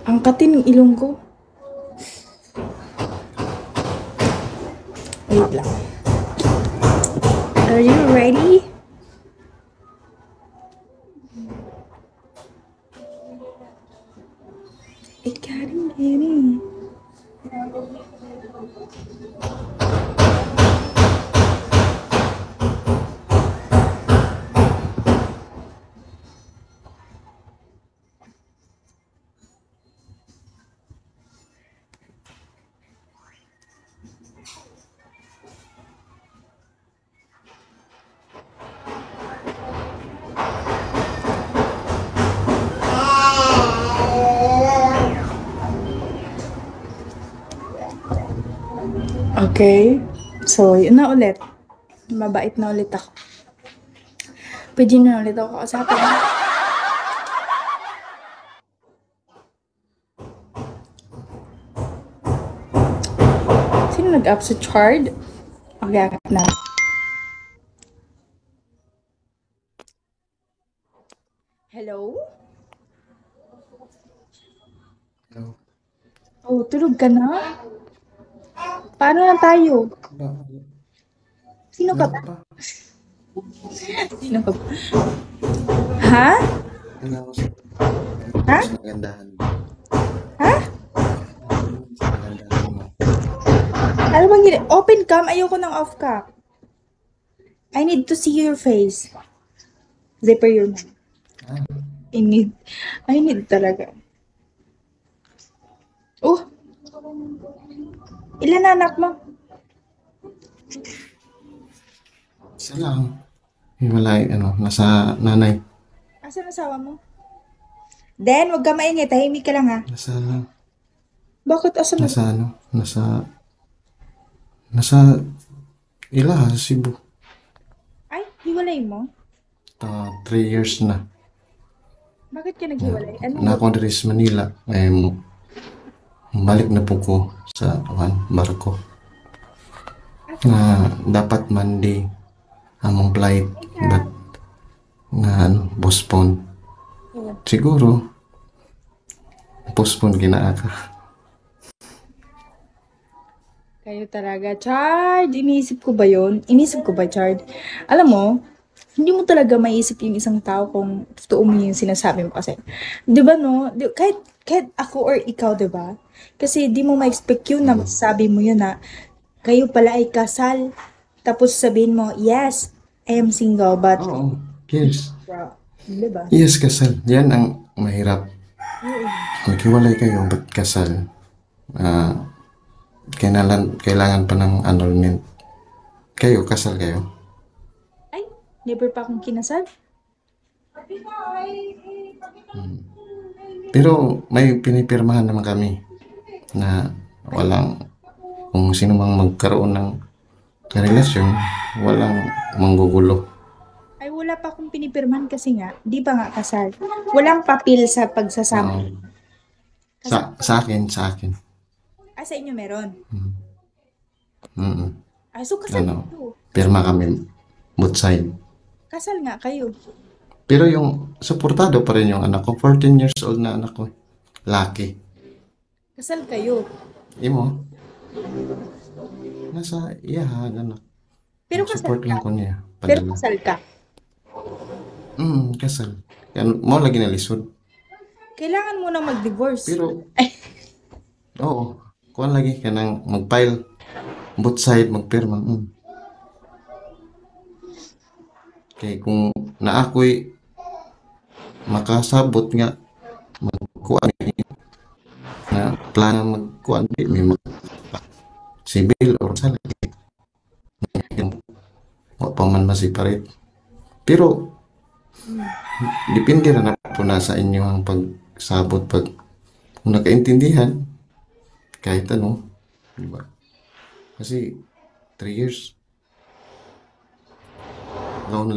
Angkatin ng ilong ko. Wait lang. Are you ready? Ikarin gini. Okay. So, yun na ulit. Mabait na ulit ako. Pwede na ulit ako kausapin. Sino nag-up sa chart? Okay, akit na. Hello? Hello. Oh, tulog ka na? Paano na tayo? Sino ka ba? Sino ka ba? Ha? Ha? Magandahan. Ha? Magandahan mo. Ano bang gini? Open cam? Ayoko ng off cam. I need to see your face. Zipper your mouth. I need talaga. Oh! Ilan na anak mo? Isa lang. Hiwalay, nasa nanay. Asan asawa mo? Den, wag ka maingay. Tahimik ka lang ha. Bakit asan mo? Nasa Ilaha, Cebu. Ay, hiwalay mo? 3 years na. Bakit ka naghiwalay? Ano? Na ako diri sa Manila. Balik na po ko sa barko. Na dapat Monday among flight but postpone. Siguro postpone ginaaka. Kayo talaga, Chard. Iniisip ko ba yun? Inisip ko ba, Chard? Alam mo, hindi mo talaga maiisip yung isang tao kung totoo mo yung sinasabi mo kasi. Di ba no? Kahit ako or ikaw, di ba? Kasi di mo ma-expect yun na sabi mo yun na kayo pala ay kasal. Tapos sabihin mo, yes, I am single, but... Oo, yes. Di ba? Yes, kasal. Yan ang mahirap. Maghiwalay kayo, ba't kasal? Kailangan pa ng annulment. Kayo, kasal kayo? Ay, never pa akong kinasal. Pero may pinipirmahan naman kami na walang, kung sino mang magkaroon ng relasyon, walang manggugulo. Ay, wala pa akong pinipirman kasi nga, di ba nga kasal? Walang papel sa pagsasama. Sa akin. Ah, sa inyo meron? Mm-mm. Ah, so kasal kayo. Pirma kami, both side. Kasal nga kayo. Pero yung suportado pa rin yung anak ko, 14 years old na anak ko. Lucky. Kasal kayo. Imo? Nasa iyahan, anak. Pero kasal Support lang ka. ko niya. Pero Padala. kasal ka. Kasal. Yan, mo lagi na lisod. Kailangan mo na mag-divorce. Pero, oo. Kuha lagi ka nang mag-file. Both side, magpirma. Kaya kung naakoy makasabot nga magkuhan na plano magkuhan, may civil or sa lagi. Wa pa man ma-separate. Pero, depende na po na sa inyo ang pagsabot kung nakaintindihan kahit ano, di ba? Kasi 3 years gawin na